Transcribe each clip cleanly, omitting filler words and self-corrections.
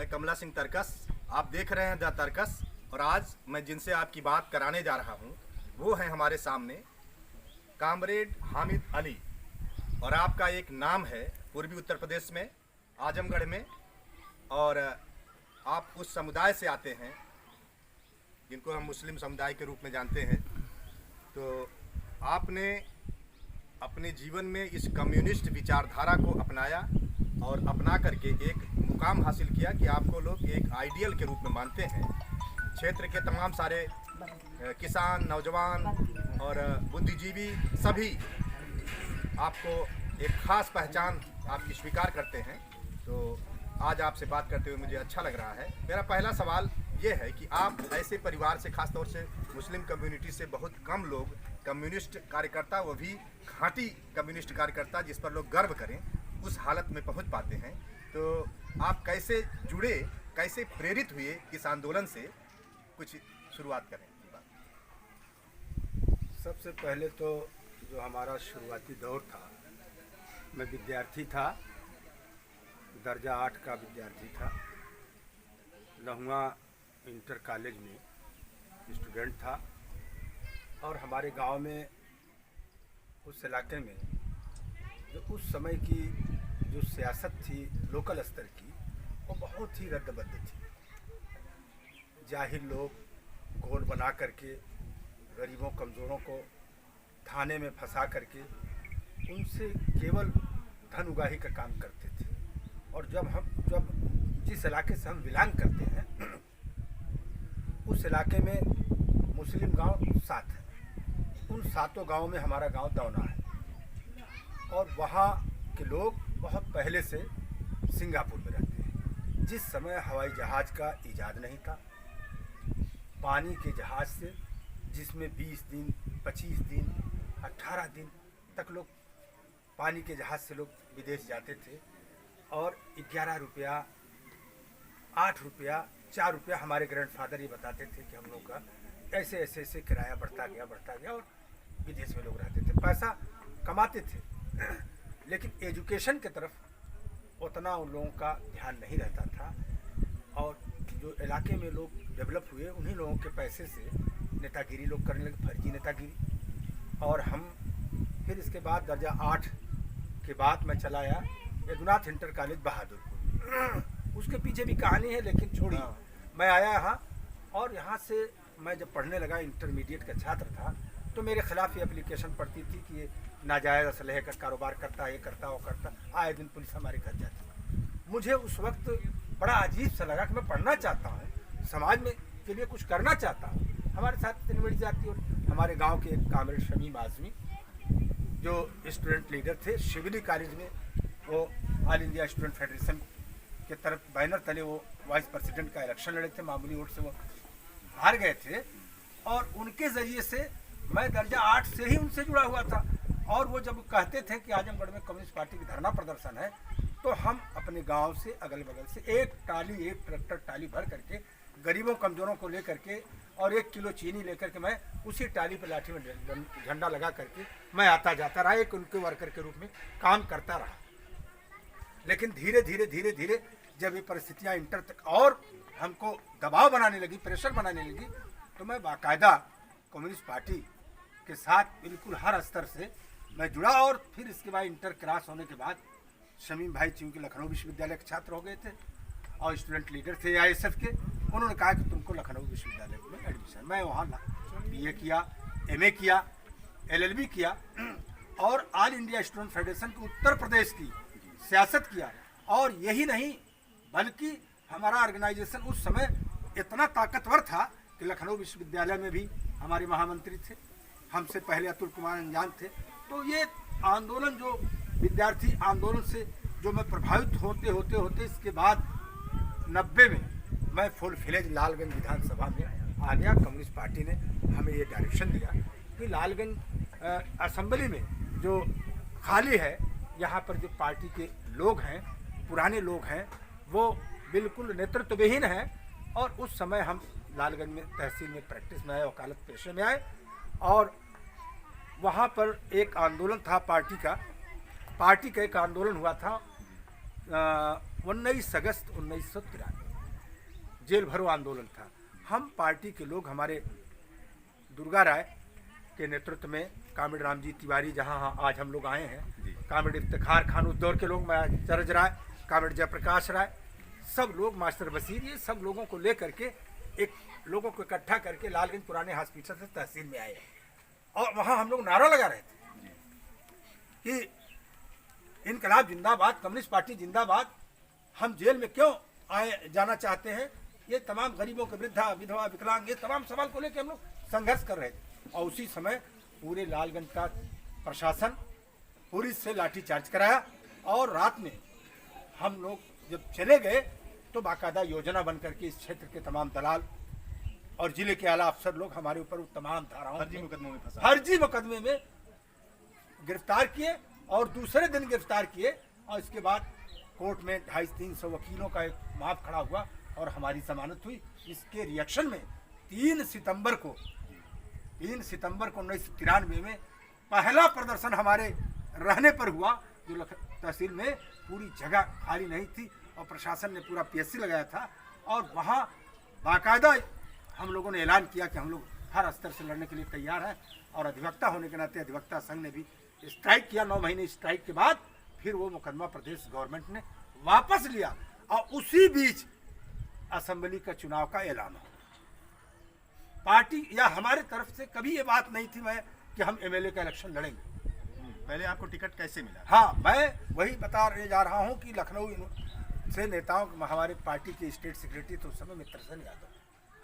मैं कमला सिंह तरकस। आप देख रहे हैं द तरकस। और आज मैं जिनसे आपकी बात कराने जा रहा हूं वो हैं हमारे सामने कामरेड हामिद अली। और आपका एक नाम है पूर्वी उत्तर प्रदेश में, आजमगढ़ में, और आप उस समुदाय से आते हैं जिनको हम मुस्लिम समुदाय के रूप में जानते हैं। तो आपने अपने जीवन में इस कम्युनिस्ट विचारधारा को अपनाया और अपना करके एक मुकाम हासिल किया कि आपको लोग एक आइडियल के रूप में मानते हैं। क्षेत्र के तमाम सारे किसान, नौजवान और बुद्धिजीवी सभी आपको एक ख़ास पहचान आपकी स्वीकार करते हैं। तो आज आपसे बात करते हुए मुझे अच्छा लग रहा है। मेरा पहला सवाल ये है कि आप ऐसे परिवार से, ख़ास तौर से मुस्लिम कम्युनिटी से बहुत कम लोग कम्युनिस्ट कार्यकर्ता, वो भी घाटी कम्युनिस्ट कार्यकर्ता जिस पर लोग गर्व करें, उस हालत में पहुंच पाते हैं। तो आप कैसे जुड़े, कैसे प्रेरित हुए इस आंदोलन से, कुछ शुरुआत करें। सबसे पहले तो जो हमारा शुरुआती दौर था, मैं विद्यार्थी था, दर्जा 8 का विद्यार्थी था, लहुआ इंटर कॉलेज में स्टूडेंट था। और हमारे गांव में, उस इलाके में जो उस समय की जो सियासत थी लोकल स्तर की, वो बहुत ही रद्दबद्द थी। जाहिल लोग घोल बना करके गरीबों कमज़ोरों को थाने में फंसा करके उनसे केवल धन उगाही का काम करते थे। और जब जिस इलाके से हम बिलोंग करते हैं, उस इलाके में मुस्लिम गांव 7 हैं। उन 7 गांवों में हमारा गांव दौना है। और वहाँ के लोग बहुत पहले से सिंगापुर में रहते हैं। जिस समय हवाई जहाज़ का ईजाद नहीं था, पानी के जहाज़ से, जिसमें 20 दिन, 25 दिन, 18 दिन तक लोग पानी के जहाज़ से लोग विदेश जाते थे। और 11 रुपया, 8 रुपया, 4 रुपया हमारे ग्रैंडफादर ये बताते थे कि हम लोग का ऐसे ऐसे ऐसे किराया बढ़ता गया और विदेश में लोग रहते थे, पैसा कमाते थे। लेकिन एजुकेशन की तरफ उतना उन लोगों का ध्यान नहीं रहता था। और जो इलाके में लोग डेवलप हुए, उन्हीं लोगों के पैसे से नेतागिरी लोग करने लगे, फर्जी नेतागिरी। और हम फिर इसके बाद दर्जा 8 के बाद मैं चला आया यदुनाथ इंटर कॉलेज बहादुरपुर। उसके पीछे भी कहानी है, लेकिन छोड़ी। मैं आया यहाँ, और यहाँ से मैं जब पढ़ने लगा, इंटरमीडिएट का छात्र था, तो मेरे खिलाफ ये एप्लीकेशन पड़ती थी कि ये नाजायज़ असलहे का कारोबार करता, ये करता, वो करता। आए दिन पुलिस हमारे घर जाती। मुझे उस वक्त बड़ा अजीब सा लगा कि मैं पढ़ना चाहता हूँ, समाज में के लिए कुछ करना चाहता हूँ। हमारे साथ इतनी बड़ी जाती। और हमारे गाँव के एक कामरेड शमीम आज़मी, जो स्टूडेंट लीडर थे शिवली कॉलेज में, वो ऑल इंडिया स्टूडेंट फेडरेशन के तरफ बैनर तले वो वाइस प्रेसिडेंट का इलेक्शन लड़े थे, मामूली वोट से वो हार गए थे। और उनके ज़रिए से मैं दर्जा 8 से ही उनसे जुड़ा हुआ था। और वो जब कहते थे कि आजमगढ़ में कम्युनिस्ट पार्टी की धरना प्रदर्शन है, तो हम अपने गांव से अगल बगल से एक ट्रैक्टर टाली भर करके गरीबों कमज़ोरों को लेकर के और 1 किलो चीनी लेकर के मैं उसी टाली पर लाठी में झंडा लगा करके मैं आता जाता रहा, एक उनके वर्कर के रूप में काम करता रहा। लेकिन धीरे धीरे जब ये परिस्थितियाँ इंटर तक और हमको दबाव बनाने लगी, प्रेशर बनाने लगी, तो मैं बाकायदा कम्युनिस्ट पार्टी के साथ बिल्कुल हर स्तर से मैं जुड़ा। और फिर इसके बाद इंटर क्रॉस होने के बाद शमीम भाई चूँकि लखनऊ विश्वविद्यालय के छात्र हो गए थे और स्टूडेंट लीडर थे AISF के, उन्होंने कहा कि तुमको लखनऊ विश्वविद्यालय में एडमिशन। मैं वहाँ BA किया, MA किया, LLB किया, और ऑल इंडिया स्टूडेंट फेडरेशन के उत्तर प्रदेश की सियासत किया। और यही नहीं, बल्कि हमारा ऑर्गेनाइजेशन उस समय इतना ताकतवर था कि लखनऊ विश्वविद्यालय में भी हमारे महामंत्री थे, हमसे पहले अतुल कुमार अंजान थे। तो ये आंदोलन, जो विद्यार्थी आंदोलन से जो मैं प्रभावित होते इसके बाद 90 में मैं फुल फ्लेज लालगंज विधानसभा में आ गया। कम्युनिस्ट पार्टी ने हमें ये डायरेक्शन दिया कि लालगंज असेंबली में जो खाली है, यहाँ पर जो पार्टी के लोग हैं, पुराने लोग हैं, वो बिल्कुल नेतृत्वविहीन हैं। और उस समय हम लालगंज में तहसील में प्रैक्टिस में आए, वकालत पेशे में आए। और वहाँ पर एक आंदोलन था पार्टी का एक आंदोलन हुआ था 19 अगस्त 1993। जेल भरो आंदोलन था। हम पार्टी के लोग, हमारे दुर्गा राय के नेतृत्व में कामरेड रामजी तिवारी, जहां आज हम लोग आए हैं, कामरेड इफ्तिखार खान उस दौर के लोग, चरज राय, कामरेड जयप्रकाश राय, सब लोग, मास्टर बशीर, ये सब लोगों को लेकर के एक लोगों को इकट्ठा करके लालगंज पुराने हॉस्पिटल से तहसील में आए और वहां हम लोग नारा लगा रहे थे कि इनकलाब जिंदाबाद, कम्युनिस्ट पार्टी जिंदाबाद। हम जेल में क्यों जाना चाहते हैं, ये तमाम गरीबों के वृद्धा, विधवा, विकलांग, ये तमाम सवाल को लेकर हम लोग संघर्ष कर रहे थे। और उसी समय पूरे लालगंज का प्रशासन पुलिस से लाठीचार्ज कराया और रात में हम लोग जब चले गए तो बाकायदा योजना बन करके इस क्षेत्र के तमाम दलाल और जिले के आला अफसर लोग हमारे ऊपर तमाम धाराओं, फर्जी मुकदमे में गिरफ्तार किए और दूसरे दिन गिरफ्तार किए। और इसके बाद कोर्ट में 250-300 वकीलों का एक माफ खड़ा हुआ और हमारी जमानत हुई। इसके रिएक्शन में 3 सितंबर को 1993 में पहला प्रदर्शन हमारे रहने पर हुआ, जो तहसील में पूरी जगह खाली नहीं थी और प्रशासन ने पूरा पीएससी लगाया था। और वहाँ बाकायदा हम लोगों ने ऐलान किया कि हम लोग हर स्तर से लड़ने के लिए तैयार हैं। और अधिवक्ता होने के नाते अधिवक्ता संघ ने भी स्ट्राइक किया। 9 महीने स्ट्राइक के बाद फिर वो मुकदमा प्रदेश गवर्नमेंट ने वापस लिया और उसी बीच असेंबली का चुनाव का ऐलान हो। पार्टी या हमारे तरफ से कभी ये बात नहीं थी मैं कि हम एमएलए का इलेक्शन लड़ेंगे। पहले आपको टिकट कैसे मिला? हाँ, मैं वही बता जा रहा हूँ कि लखनऊ से नेताओं, हमारे पार्टी के स्टेट सेक्रेटरी तो उस समय मित्रसेन यादव,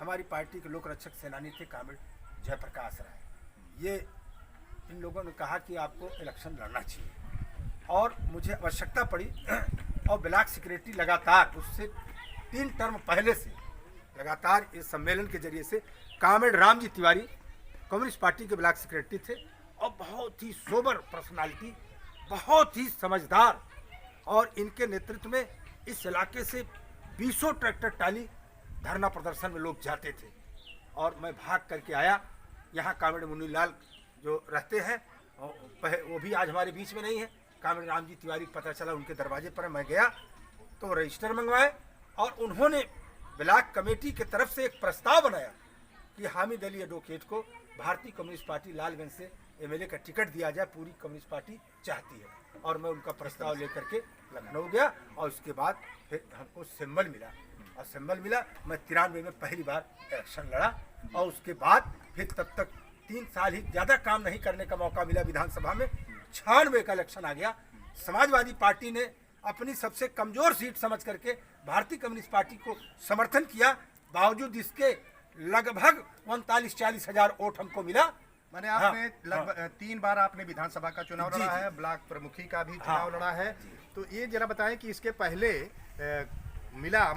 हमारी पार्टी के लोक रक्षक सेनानी थे कामरेड जयप्रकाश राय, ये इन लोगों ने कहा कि आपको इलेक्शन लड़ना चाहिए और मुझे आवश्यकता पड़ी। और ब्लॉक सेक्रेटरी लगातार उससे 3 टर्म पहले से लगातार इस सम्मेलन के जरिए से comrade Ramji Tiwari communist party के ब्लॉक सेक्रेटरी थे और बहुत ही सोबर पर्सनालिटी, बहुत ही समझदार, और इनके नेतृत्व में इस इलाके से 20 ट्रैक्टर टाली धरना प्रदर्शन में लोग जाते थे। और मैं भाग करके आया। यहाँ कामरेड मुन्नीलाल जो रहते हैं वो भी आज हमारे बीच में नहीं है। कामरेड रामजी तिवारी पता चला उनके दरवाजे पर मैं गया तो रजिस्टर मंगवाए और उन्होंने ब्लॉक कमेटी की तरफ से एक प्रस्ताव बनाया कि हामिद अली एडवोकेट को भारतीय कम्युनिस्ट पार्टी लालगंज से एमएलए का टिकट दिया जाए, पूरी कम्युनिस्ट पार्टी चाहती है। और मैं उनका प्रस्ताव लेकर के लखनऊ गया और उसके बाद फिर हमको सिंबल मिला और सिंबल मिला। मैं 93 में पहली बार इलेक्शन लड़ा और उसके बाद फिर तब तक 3 साल ही, ज़्यादा काम नहीं करने का मौका मिला विधानसभा में। 96 का इलेक्शन आ गया। समाजवादी पार्टी ने अपनी सबसे कमजोर सीट समझ करके भारतीय कम्युनिस्ट पार्टी को समर्थन किया, बावजूद इसके लगभग 39-40 हजार वोट हमको मिला। मैंने आपने लगभग 3 बार आपने विधानसभा का चुनाव लड़ा है, ब्लॉक प्रमुखी का भी चुनाव लड़ा है। तो ये जरा बताएं कि इसके पहले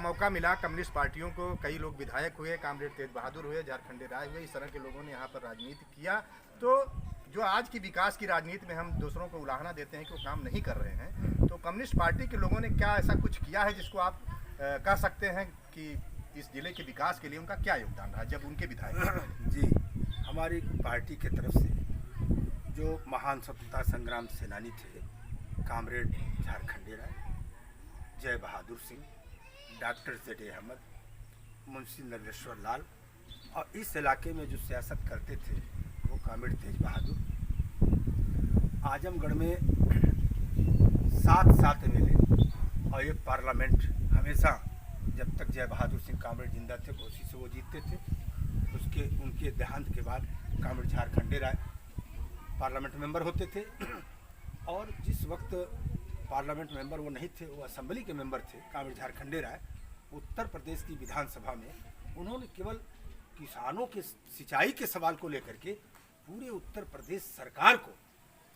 मौका मिला कम्युनिस्ट पार्टियों को, कई लोग विधायक हुए, कामरेड तेज बहादुर हुए, झारखंडे राय हुए, इस तरह के लोगों ने यहाँ पर राजनीति किया। तो जो आज की विकास की राजनीति में हम दूसरों को उलाहना देते हैं कि वो काम नहीं कर रहे हैं, तो कम्युनिस्ट पार्टी के लोगों ने क्या ऐसा कुछ किया है जिसको आप कह सकते हैं कि इस जिले के विकास के लिए उनका क्या योगदान रहा जब उनके विधायक? जी, हमारी पार्टी की तरफ से जो महान स्वतंत्रता संग्राम सेनानी थे कामरेड झारखंडे राय, जय बहादुर सिंह, डॉक्टर जेडे अहमद, मुंशी नरेश्वर लाल, और इस इलाके में जो सियासत करते थे वो कामरेड तेज बहादुर। आजमगढ़ में 7 एमएलए और एक पार्लियामेंट, हमेशा जब तक जय बहादुर सिंह कामरेड जिंदा थे घोसी से वो जीतते थे। उनके देहांत के बाद कामरेड झारखंडे राय पार्लियामेंट मेंबर होते थे और जिस वक्त पार्लियामेंट मेंबर वो नहीं थे, वो असेंबली के मेंबर थे कामरेड झारखंडे राय। उत्तर प्रदेश की विधानसभा में उन्होंने केवल किसानों के सिंचाई के सवाल को लेकर के पूरे उत्तर प्रदेश सरकार को,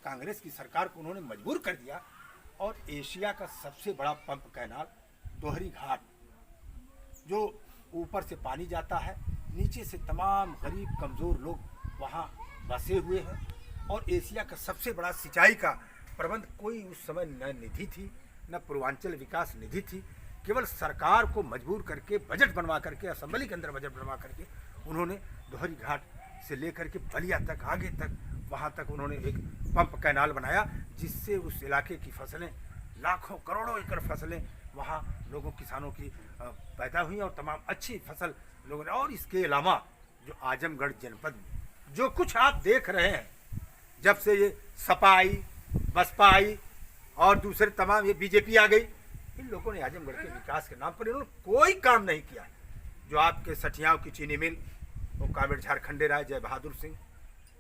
कांग्रेस की सरकार को उन्होंने मजबूर कर दिया। और एशिया का सबसे बड़ा पंप कैनाल दोहरी घाट, जो ऊपर से पानी जाता है, नीचे से तमाम गरीब कमज़ोर लोग वहाँ बसे हुए हैं। और एशिया का सबसे बड़ा सिंचाई का प्रबंध कोई उस समय न निधि थी, न पूर्वांचल विकास निधि थी। केवल सरकार को मजबूर करके बजट बनवा करके, असेंबली के अंदर बजट बनवा करके उन्होंने दोहरी घाट से लेकर के बलिया तक, आगे तक, वहाँ तक उन्होंने एक पंप कैनाल बनाया, जिससे उस इलाके की फसलें, लाखों करोड़ों एकड़ फसलें वहाँ लोगों किसानों की पैदा हुई और तमाम अच्छी फसल लोगों ने। और इसके अलावा जो आजमगढ़ जनपद में जो कुछ आप देख रहे हैं, जब से ये सपा आई, बसपा आई और दूसरे तमाम ये बीजेपी आ गई, इन लोगों ने आजमगढ़ के विकास के नाम पर इन्होंने कोई काम नहीं किया। जो आपके सठियाओं की चीनी मिल, वो कामेड़ झारखंडे राय, जय बहादुर सिंह,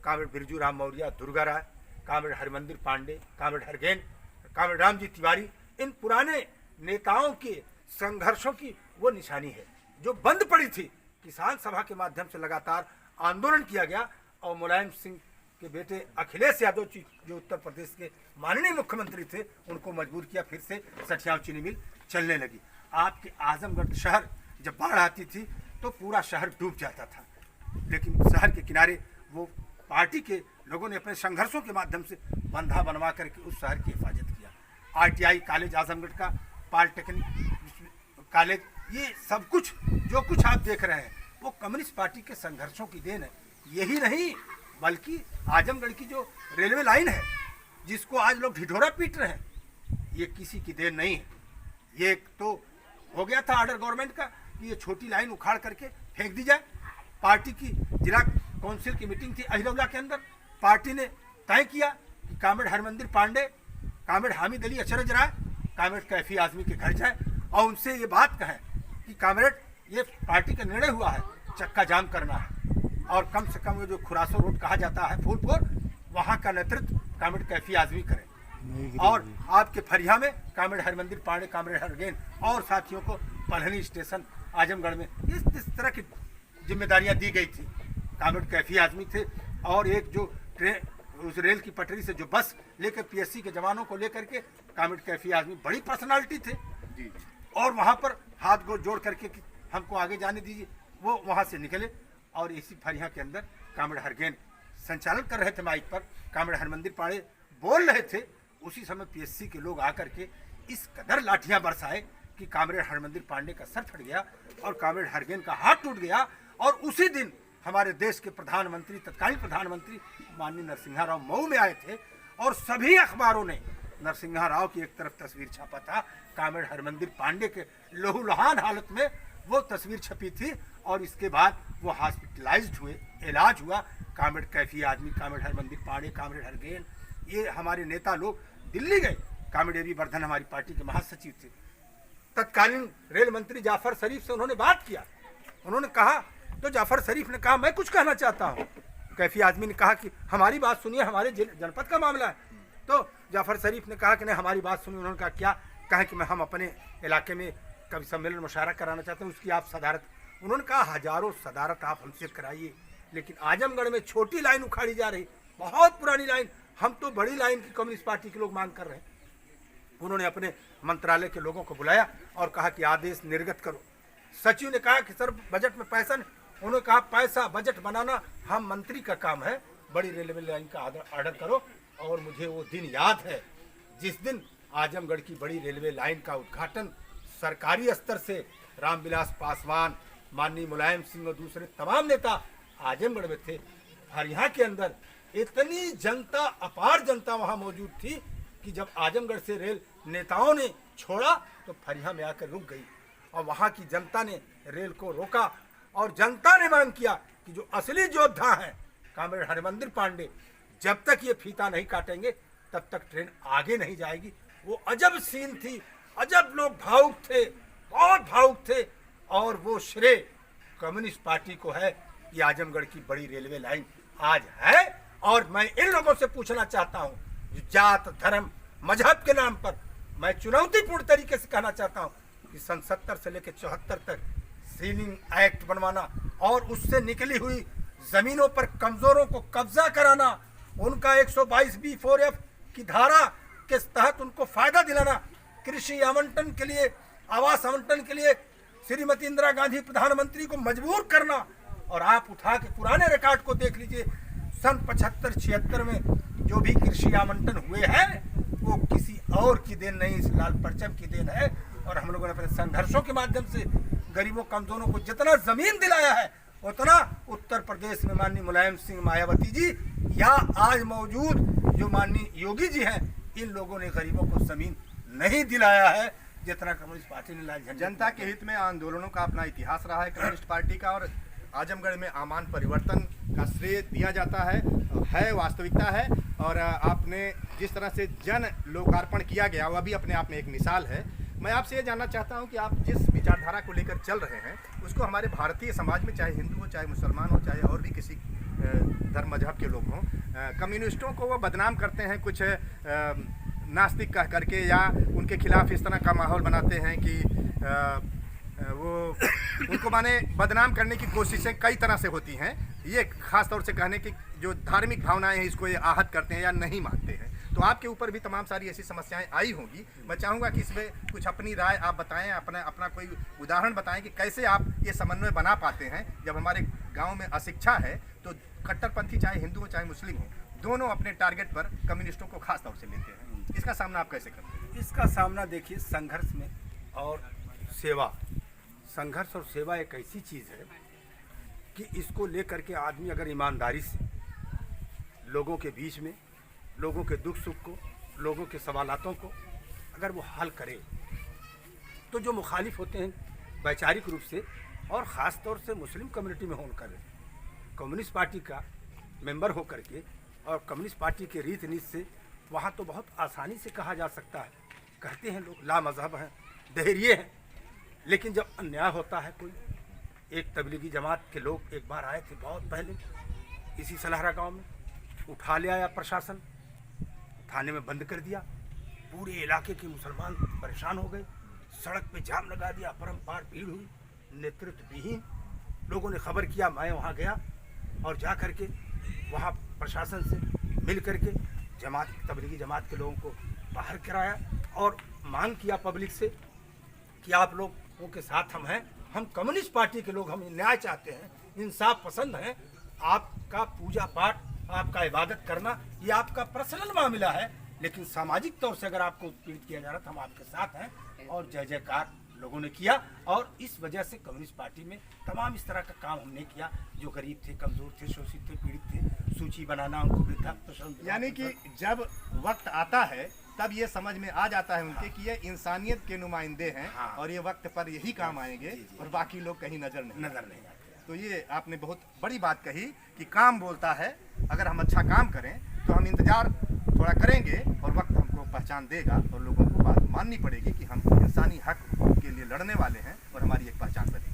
कामेड़ बिरजू राम मौर्य, दुर्गा राय, कामेड़ हरमंदिर पांडे, कामेड़ हरगेन, कामेड़ रामजी तिवारी, इन पुराने नेताओं के संघर्षों की वो निशानी है जो बंद पड़ी थी। किसान सभा के माध्यम से लगातार आंदोलन किया गया और मुलायम सिंह के बेटे अखिलेश यादव जी जो उत्तर प्रदेश के माननीय मुख्यमंत्री थे, उनको मजबूर किया, फिर से सठियाव चीनी मिल चलने लगी। आपके आजमगढ़ शहर जब बाढ़ आती थी तो पूरा शहर डूब जाता था, लेकिन शहर के किनारे वो पार्टी के लोगों ने अपने संघर्षों के माध्यम से बंधा बनवा करके उस शहर की हिफाजत किया। आईटीआई कॉलेज आजमगढ़ का, पॉलिटेक्निक कॉलेज, ये सब कुछ जो कुछ आप देख रहे हैं वो कम्युनिस्ट पार्टी के संघर्षों की देन है। यही नहीं बल्कि आजमगढ़ की जो रेलवे लाइन है जिसको आज लोग ढिढोरा पीट रहे हैं, ये किसी की देन नहीं है। ये एक तो हो गया था ऑर्डर गवर्नमेंट का कि ये छोटी लाइन उखाड़ करके फेंक दी जाए। पार्टी की जिला काउंसिल की मीटिंग थी अहिरौला के अंदर, पार्टी ने तय किया कि कामेड़ हरमंदिर पांडे, कामेड़ हामिद अली अचरज राय, कामेड़ कैफी आजमी के घर जाए और उनसे ये बात कहें कि कामरेड, ये पार्टी का निर्णय हुआ है चक्का जाम करना है और कम से कम जो खुरासो रोड कहा जाता है फूलपुर, वहाँ का नेतृत्व कामेड़ कैफी आजमी करें और आपके फरिया में कामेड़ हरमंदिर पांडे, कामेड़ हरगेन और साथियों को पलहनी स्टेशन आजमगढ़ में इस तरह की जिम्मेदारियां दी गई थी। कामेड़ कैफी आजमी थे और एक जो ट्रेन उस रेल की पटरी से जो बस लेकर पीएससी के जवानों को लेकर के कामेड़ कैफी आजमी बड़ी पर्सनालिटी थे जी, और वहाँ पर हाथ गोड़ जोड़ करके कि हमको आगे जाने दीजिए, वो वहाँ से निकले और इसी फरिया के अंदर कामेड़ हरगेन संचालन कर रहे थे माइक पर, कामेड़ हरमंदिर पांडे बोल रहे थे। उसी समय पीएससी के लोग आकर के इस कदर लाठियां बरसाए कि कामेड़ हरमंदिर पांडे का सर फट गया और कामेड़ हरगेन का हाथ टूट गया। और उसी दिन हमारे देश के प्रधानमंत्री, तत्कालीन प्रधानमंत्री माननीय नरसिम्हा राव मऊ में आए थे और सभी अखबारों ने नरसिम्हा राव की एक तरफ तस्वीर छापा था, कामेड़ हरमंदिर पांडे के लहूलुहान हालत में वो तस्वीर छपी थी और इसके बाद वो हॉस्पिटलाइज्ड हुए, इलाज हुआ। कामेड़ कैफी आदमी, कामेड़ हरमंदिर पांडे, कामेड़ हरगेन, ये हमारे नेता लोग दिल्ली गए। कामेड़ एबी वर्धन हमारी पार्टी के महासचिव थे, तत्कालीन रेल मंत्री जाफर शरीफ से उन्होंने बात किया, उन्होंने कहा तो जाफर शरीफ ने कहा मैं कुछ कहना चाहता हूँ। कैफी आदमी ने कहा कि हमारी बात सुनिए, हमारे जनपद का मामला है। तो जाफर शरीफ ने कहा कि नहीं हमारी बात सुनिए। उन्होंने कहा क्या? कहा कि मैं हम अपने इलाके में कभी सम्मेलन मुशायरा कराना चाहते हैं, उसकी आप सदारत। उन्होंने कहा हजारों सदारत आप हमसे कराइए, लेकिन आजमगढ़ में छोटी लाइन उखाड़ी जा रही, बहुत पुरानी लाइन, हम तो बड़ी लाइन की कम्युनिस्ट पार्टी के लोग मांग कर रहे हैं। उन्होंने अपने मंत्रालय के लोगों को बुलाया और कहा कि आदेश निर्गत करो। सचिव ने कहा कि सर बजट में पैसा नहीं। उन्होंने कहा पैसा बजट बनाना हम मंत्री का काम है, बड़ी रेलवे लाइन का ऑर्डर करो। और मुझे वो दिन याद है जिस दिन आजमगढ़ की बड़ी रेलवे लाइन का उद्घाटन सरकारी स्तर से रामविलास पासवान, माननीय मुलायम सिंह और दूसरे तमाम नेता आजमगढ़ में थे। और यहाँ के अंदर इतनी जनता, अपार जनता वहाँ मौजूद थी कि जब आजमगढ़ से रेल नेताओं ने छोड़ा तो फरिया में आकर रुक गई और वहाँ की जनता ने रेल को रोका और जनता ने मांग किया कि जो असली योद्धा हैं कामेड़ हरमंदिर पांडे, जब तक ये फीता नहीं काटेंगे तब तक ट्रेन आगे नहीं जाएगी। वो अजब सीन थी, अजब लोग भावुक थे, बहुत भावुक थे। और वो श्रेय कम्युनिस्ट पार्टी को है कि आजमगढ़ की बड़ी रेलवे लाइन आज है। और मैं इन लोगों से पूछना चाहता हूँ, जात धर्म मजहब के नाम पर मैं चुनौतीपूर्ण तरीके से कहना चाहता हूँ कि सन 70 से लेकर 74 तक सीलिंग एक्ट बनवाना और उससे निकली हुई जमीनों पर कमजोरों को कब्जा कराना, उनका 122B4F की धारा के तहत उनको फायदा दिलाना, कृषि आवंटन के लिए, आवास आवंटन के लिए श्रीमती इंदिरा गांधी प्रधानमंत्री को मजबूर करना। और आप उठा के पुराने रिकॉर्ड को देख लीजिए, सन 75-76 में जो भी कृषि आवंटन हुए हैं वो किसी और की देन नहीं, इस लाल परचम की देन है। और हम लोगों ने अपने संघर्षों के माध्यम से गरीबों कमजोरों को जितना जमीन दिलाया है उतना उत्तर प्रदेश में माननीय मुलायम सिंह, मायावती जी या आज मौजूद जो माननीय योगी जी हैं, इन लोगों ने गरीबों को जमीन नहीं दिलाया है। जितना कम्युनिस्ट पार्टी ने लाल झंडे जनता के हित में आंदोलनों का अपना इतिहास रहा है कम्युनिस्ट पार्टी का, और आजमगढ़ में आमान परिवर्तन का श्रेय दिया जाता है वास्तविकता है। और आपने जिस तरह से जन लोकार्पण किया गया वो भी अपने आप में एक मिसाल है। मैं आपसे ये जानना चाहता हूँ कि आप जिस विचारधारा को लेकर चल रहे हैं उसको हमारे भारतीय समाज में, चाहे हिंदू हो, चाहे मुसलमान हो, चाहे और भी किसी धर्म मजहब के लोग हों, कम्युनिस्टों को वो बदनाम करते हैं कुछ नास्तिक कह करके, या उनके खिलाफ इस तरह का माहौल बनाते हैं कि वो उनको माने बदनाम करने की कोशिशें कई तरह से होती हैं। ये खास तौर से कहने की जो धार्मिक भावनाएं हैं इसको ये आहत करते हैं या नहीं मानते हैं। तो आपके ऊपर भी तमाम सारी ऐसी समस्याएं आई होंगी। मैं चाहूँगा कि इसमें कुछ अपनी राय आप बताएं, अपना कोई उदाहरण बताएं कि कैसे आप ये समन्वय बना पाते हैं। जब हमारे गाँव में अशिक्षा है तो कट्टरपंथी चाहे हिंदू हो चाहे मुस्लिम हो, दोनों अपने टारगेट पर कम्युनिस्टों को खास तौर से लेते हैं। इसका सामना आप कैसे करते हैं? इसका सामना देखिए संघर्ष में और सेवा। संघर्ष और सेवा एक ऐसी चीज़ है कि इसको लेकर के आदमी अगर ईमानदारी से लोगों के बीच में, लोगों के दुख सुख को, लोगों के सवालातों को अगर वो हल करे, तो जो मुखालिफ होते हैं वैचारिक रूप से और ख़ास तौर से मुस्लिम कम्युनिटी में होकर कम्युनिस्ट पार्टी का मेंबर हो करके और कम्युनिस्ट पार्टी के रीत नीति से, वहाँ तो बहुत आसानी से कहा जा सकता है। कहते हैं लोग ला मज़हब हैं, दहरिए हैं, लेकिन जब अन्याय होता है कोई, एक तबलीगी जमात के लोग एक बार आए थे बहुत पहले इसी सलहरा गांव में, उठा ले आया प्रशासन, थाने में बंद कर दिया, पूरे इलाके के मुसलमान परेशान हो गए, सड़क पे जाम लगा दिया, परम्पार भीड़ हुई, नेतृत्व विहीन। लोगों ने खबर किया, मैं वहाँ गया और जा करके वहाँ प्रशासन से मिल करके जमात, तबलीगी जमात के लोगों को बाहर कराया और मांग किया पब्लिक से कि आप लोगों के साथ हम हैं, हम कम्युनिस्ट पार्टी के लोग, हम न्याय चाहते हैं, इंसाफ पसंद हैं, आपका पूजा पाठ, आपका इबादत करना ये आपका पर्सनल मामला है, लेकिन सामाजिक तौर से अगर आपको उत्पीड़ित किया जा रहा है तो हम आपके साथ हैं। और जय जयकार लोगों ने किया और इस वजह से कम्युनिस्ट पार्टी में तमाम इस तरह का काम हमने किया। जो गरीब थे, कमज़ोर थे, शोषित थे, पीड़ित थे, सूची बनाना, उनको वृद्धाश्रम, यानी कि जब वक्त आता है तब ये समझ में आ जाता है उनके कि ये इंसानियत के नुमाइंदे हैं। हाँ। और ये वक्त पर यही काम आएंगे। जी, जी। और बाकी लोग कहीं नजर नहीं आते। तो ये आपने बहुत बड़ी बात कही कि काम बोलता है। अगर हम अच्छा काम करें तो हम इंतजार थोड़ा करेंगे और वक्त हमको पहचान देगा और लोगों को बात माननी पड़ेगी कि हम इंसानी हक के लिए लड़ने वाले हैं और हमारी एक पहचान बनेगी।